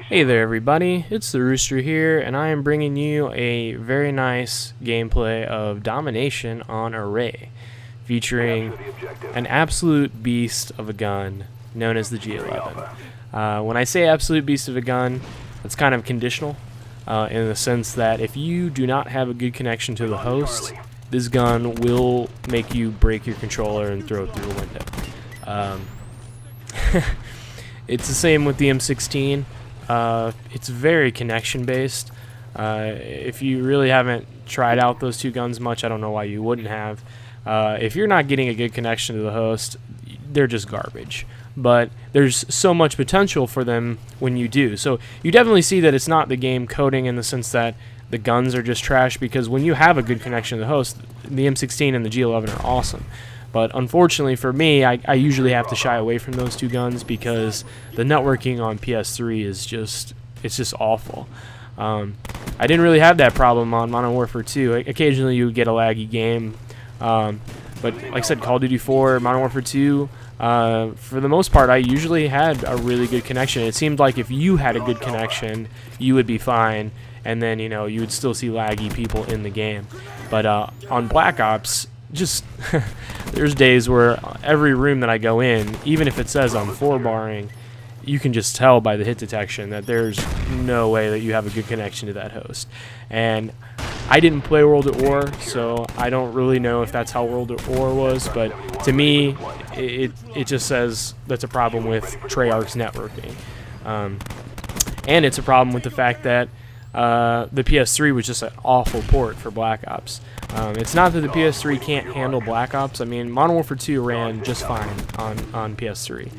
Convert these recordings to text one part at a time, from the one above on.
Hey there everybody, it's TheRooster here, and I am bringing you a very nice gameplay of Domination on Array, featuring an absolute beast of a gun known as the G11. When I say absolute beast of a gun, it's kind of conditional, in the sense that if you do not have a good connection to the host, this gun will make you break your controller and throw it through a window. It's the same with the M16. It's very connection based. If you really haven't tried out those two guns much, I don't know why you wouldn't have. If you're not getting a good connection to the host, they're just garbage. But there's so much potential for them when you do. So you definitely see that it's not the game coding in the sense that the guns are just trash, because when you have a good connection to the host, the M16 and the G11 are awesome. But unfortunately for me, I usually have to shy away from those two guns because the networking on PS3 is just awful. I didn't really have that problem on Modern Warfare 2. Occasionally you would get a laggy game, but like I said, Call of Duty 4, Modern Warfare 2, for the most part I usually had a really good connection. It seemed like if you had a good connection, you would be fine, and then you would still see laggy people in the game. But on Black Ops, just there's days where every room that I go in, even if it says I'm 4-barring, you can just tell by the hit detection that there's no way that you have a good connection to that host. And I didn't play World at War, so I don't really know if that's how World at War was, but to me it just says that's a problem with Treyarch's networking. And it's a problem with the fact that the PS3 was just an awful port for Black Ops. It's not that the PS3 can't handle Black Ops. I mean, Modern Warfare 2 ran just fine on PS3.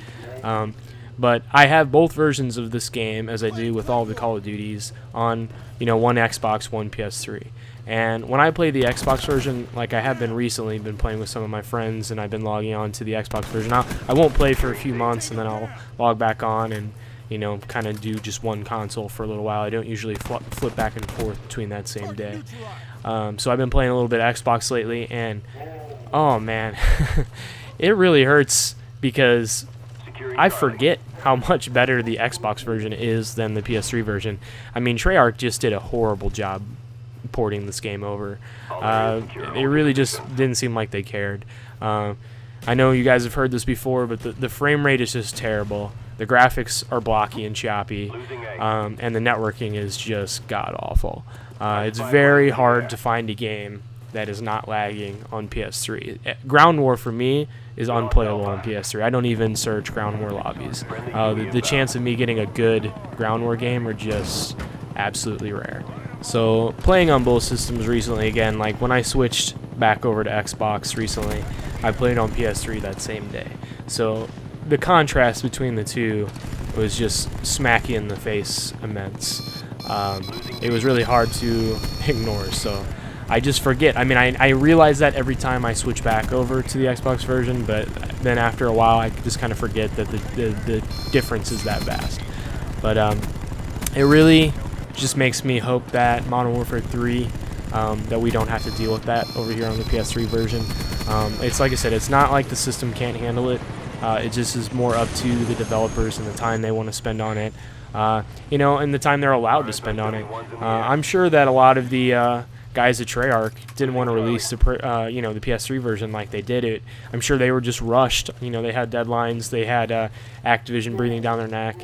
But I have both versions of this game, as I do with all the Call of Duties, on one Xbox, one PS3. And when I play the Xbox version, like I have been recently, been playing with some of my friends, and I've been logging on to the Xbox version. I won't play for a few months, and then I'll log back on and kind of do just one console for a little while. I don't usually flip back and forth between that same day. So I've been playing a little bit of Xbox lately, and oh man, it really hurts because I forget how much better the Xbox version is than the PS3 version. I mean, Treyarch just did a horrible job porting this game over. It really just didn't seem like they cared. I know you guys have heard this before, but the frame rate is just terrible. The graphics are blocky and choppy, and the networking is just god-awful. It's very hard to find a game that is not lagging on PS3. Ground War, for me, is unplayable on PS3. I don't even search Ground War lobbies. The chance of me getting a good Ground War game are just absolutely rare. So playing on both systems recently, again, like when I switched back over to Xbox recently, I played on PS3 that same day. So the contrast between the two was just smack you in the face immense. It was really hard to ignore, so I just forget. I mean, I realize that every time I switch back over to the Xbox version, but then after a while I just kind of forget that the difference is that vast. But it really just makes me hope that Modern Warfare 3, that we don't have to deal with that over here on the PS3 version. It's like I said, it's not like the system can't handle it. It just is more up to the developers and the time they want to spend on it, and the time they're allowed to spend on it. I'm sure that a lot of the guys at Treyarch didn't want to release the PS3 version like they did it. I'm sure they were just rushed. They had deadlines. They had Activision breathing down their neck.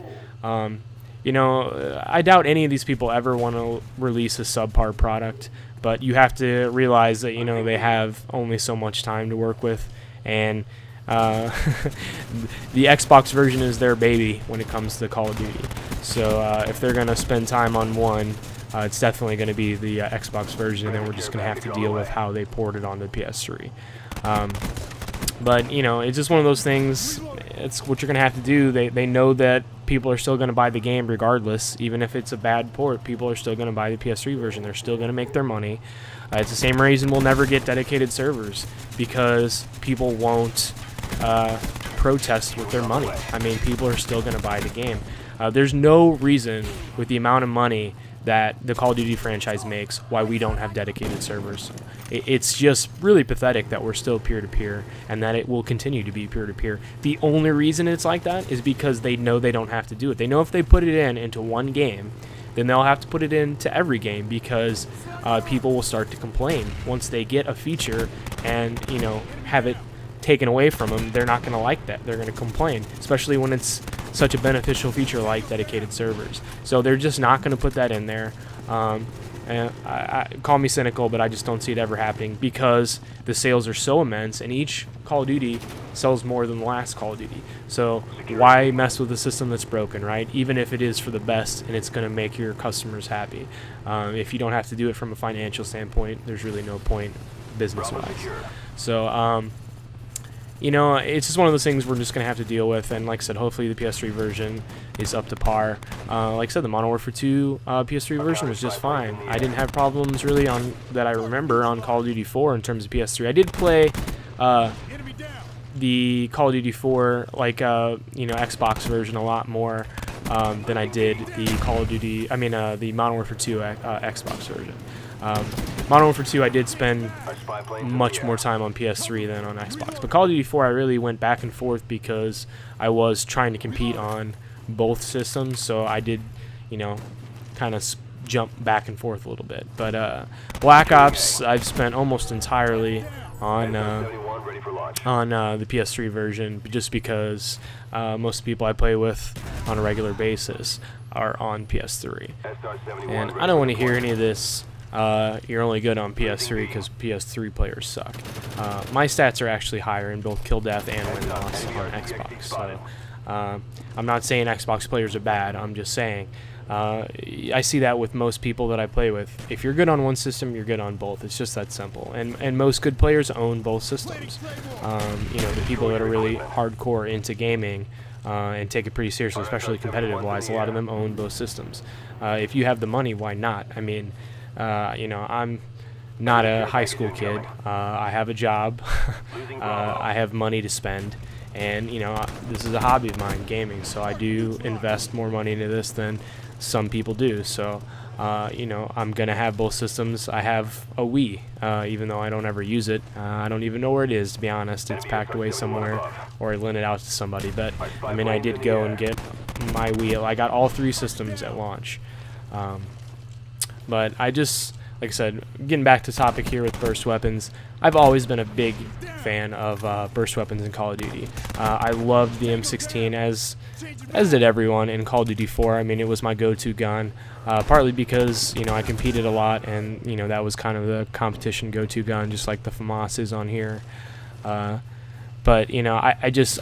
I doubt any of these people ever want to release a subpar product, but you have to realize that they have only so much time to work with, and the Xbox version is their baby when it comes to Call of Duty. So if they're going to spend time on one, it's definitely going to be the Xbox version, and then we're just going to have to deal with how they port it onto PS3. But it's just one of those things. It's what you're going to have to do. They know that people are still going to buy the game regardless. Even if it's a bad port, people are still going to buy the PS3 version. They're still going to make their money. It's the same reason we'll never get dedicated servers, because people won't protest with their money. I mean, people are still going to buy the game. There's no reason with the amount of money that the Call of Duty franchise makes, why we don't have dedicated servers. It's just really pathetic that we're still peer-to-peer and that it will continue to be peer-to-peer. The only reason it's like that is because they know they don't have to do it. They know if they put it into one game, then they'll have to put it into every game, because people will start to complain once they get a feature and, you know, have it taken away from them. They're not going to like that. They're going to complain, especially when it's such a beneficial feature like dedicated servers. So they're just not going to put that in there. And I call me cynical, but I just don't see it ever happening, because the sales are so immense, and each Call of Duty sells more than the last Call of Duty. So why mess with a system that's broken, right? Even if it is for the best and it's going to make your customers happy. If you don't have to do it from a financial standpoint, there's really no point business-wise. So, you know, it's just one of those things we're just going to have to deal with. And like I said, hopefully the PS3 version is up to par. Like I said, the Modern Warfare 2 PS3 version was just fine. I didn't have problems really that I remember on Call of Duty 4 in terms of PS3. I did play the Call of Duty 4, like, you know, Xbox version a lot more than I did the Call of Duty, the Modern Warfare 2 Xbox version. Modern Warfare 2, I did spend much more time on PS3 than on Xbox. But Call of Duty 4, I really went back and forth because I was trying to compete on both systems. So I did, you know, kind of jump back and forth a little bit. But Black Ops, I've spent almost entirely on the PS3 version, just because most people I play with on a regular basis are on PS3. And I don't want to hear any of this. You're only good on PS3 because PS3 players suck. My stats are actually higher in both kill death and win loss on Xbox. So I'm not saying Xbox players are bad. I'm just saying I see that with most people that I play with. If you're good on one system, you're good on both. It's just that simple. And most good players own both systems. You know, the people that are really hardcore into gaming and take it pretty seriously, especially competitive-wise, a lot of them own both systems. If you have the money, why not? I mean, you know, I'm not a high school kid. I have a job. I have money to spend. And, you know, this is a hobby of mine, gaming. So I do invest more money into this than some people do. So, you know, I'm going to have both systems. I have a Wii, even though I don't ever use it. I don't even know where it is, to be honest. It's packed away somewhere, or I lent it out to somebody. But, I mean, I did go and get my Wii. I got all three systems at launch. But I just, like I said, getting back to topic here with burst weapons, I've always been a big fan of burst weapons in Call of Duty. I loved the M16, as did everyone in Call of Duty 4. I mean, it was my go-to gun, partly because, you know, I competed a lot, and, you know, that was kind of the competition go-to gun, just like the FAMAS is on here. But, you know, I just,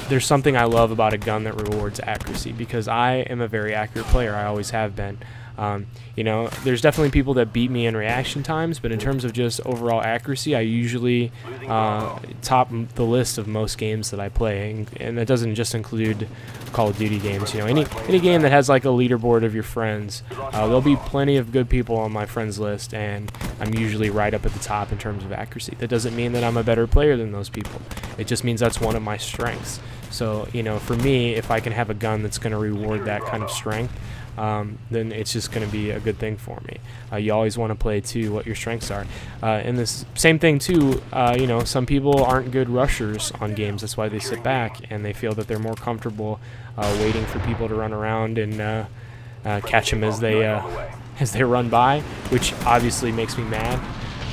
there's something I love about a gun that rewards accuracy, because I am a very accurate player. I always have been. You know, there's definitely people that beat me in reaction times, but in terms of just overall accuracy, I usually top the list of most games that I play, and that doesn't just include Call of Duty games. You know, any game that has like a leaderboard of your friends, there'll be plenty of good people on my friends list, and I'm usually right up at the top in terms of accuracy. That doesn't mean that I'm a better player than those people. It just means that's one of my strengths. So, you know, for me, if I can have a gun that's going to reward that kind of strength, then it's just going to be a good thing for me. You always want to play to what your strengths are. And this same thing too, you know, some people aren't good rushers on games. That's why they sit back and they feel that they're more comfortable waiting for people to run around and catch them as they run by, which obviously makes me mad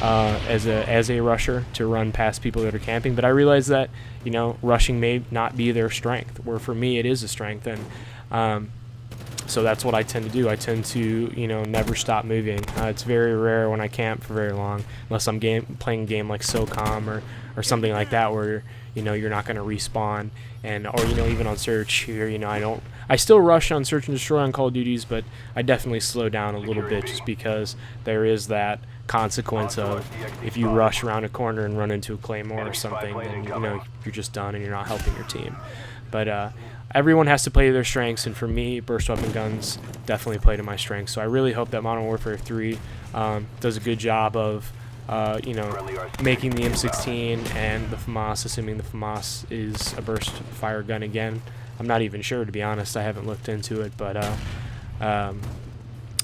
as a rusher to run past people that are camping. But I realize that, you know, rushing may not be their strength, where for me it is a strength. And so that's what I tend to do. I tend to, you know, never stop moving. It's very rare when I camp for very long, unless I'm playing a game like SOCOM or something like that, where, you know, you're not going to respawn. Or, you know, even on search here, you know, I still rush on search and destroy on Call of Duties, but I definitely slow down a little bit, just because there is that consequence of, if you rush around a corner and run into a claymore or something, then, you know, you're just done and you're not helping your team. But everyone has to play to their strengths, and for me, burst weapon guns definitely play to my strengths. So I really hope that Modern Warfare 3 does a good job of, you know, making the M16 and the FAMAS, assuming the FAMAS is a burst fire gun again. I'm not even sure, to be honest. I haven't looked into it, but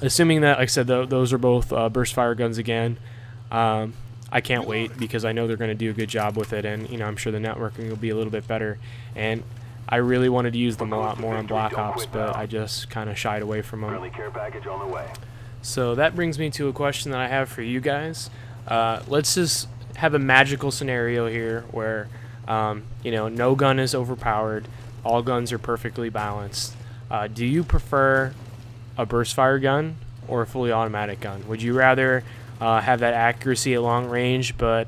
assuming that, like I said, those are both burst fire guns again. I can't wait because I know they're going to do a good job with it, and I'm sure the networking will be a little bit better. And I really wanted to use them a lot more on Black Ops, but I just kind of shied away from them. So that brings me to a question that I have for you guys. Let's just have a magical scenario here where no gun is overpowered, all guns are perfectly balanced. Do you prefer a burst fire gun or a fully automatic gun? Would you rather have that accuracy at long range, but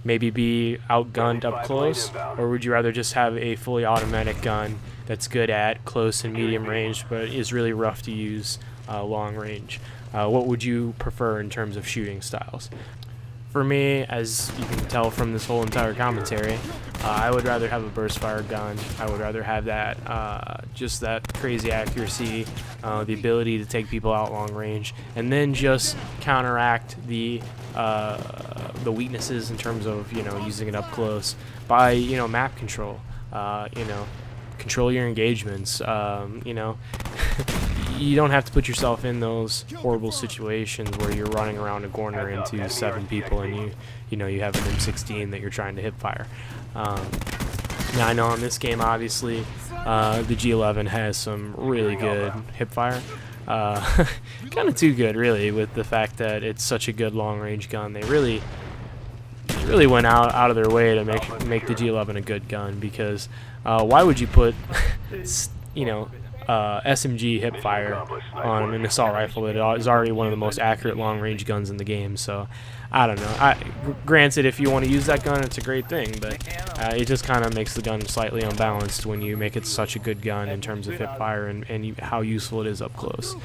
maybe be outgunned up close, or would you rather just have a fully automatic gun that's good at close and medium range, but is really rough to use long range? What would you prefer in terms of shooting styles? For me, as you can tell from this whole entire commentary, I would rather have a burst fire gun. I would rather have that, just that crazy accuracy, the ability to take people out long range, and then just counteract the weaknesses in terms of using it up close by map control. Control your engagements. You don't have to put yourself in those horrible situations where you're running around a corner into 7 people and you have an M16 that you're trying to hip fire. Now I know in this game, obviously, the G11 has some really good hip fire. Kind of too good, really, with the fact that it's such a good long range gun. They really went out of their way to make the G11 a good gun, because why would you put SMG hip fire on an assault rifle that is already one of the most accurate long range guns in the game? So I don't know. Granted, if you want to use that gun, it's a great thing, but it just kind of makes the gun slightly unbalanced when you make it such a good gun in terms of hip fire and how useful it is up close.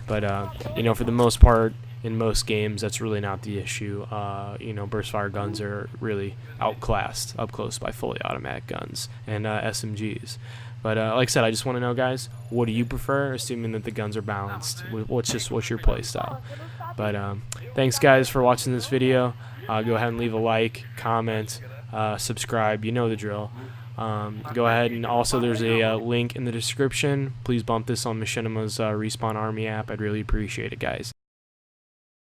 But for the most part, in most games, that's really not the issue. Burst fire guns are really outclassed up close by fully automatic guns and SMGs. But like I said, I just want to know, guys, what do you prefer, assuming that the guns are balanced? What's your play style? But thanks, guys, for watching this video. Go ahead and leave a like, comment, subscribe. You know the drill. Go ahead, and also there's a link in the description. Please bump this on Machinima's Respawn Army app. I'd really appreciate it, guys.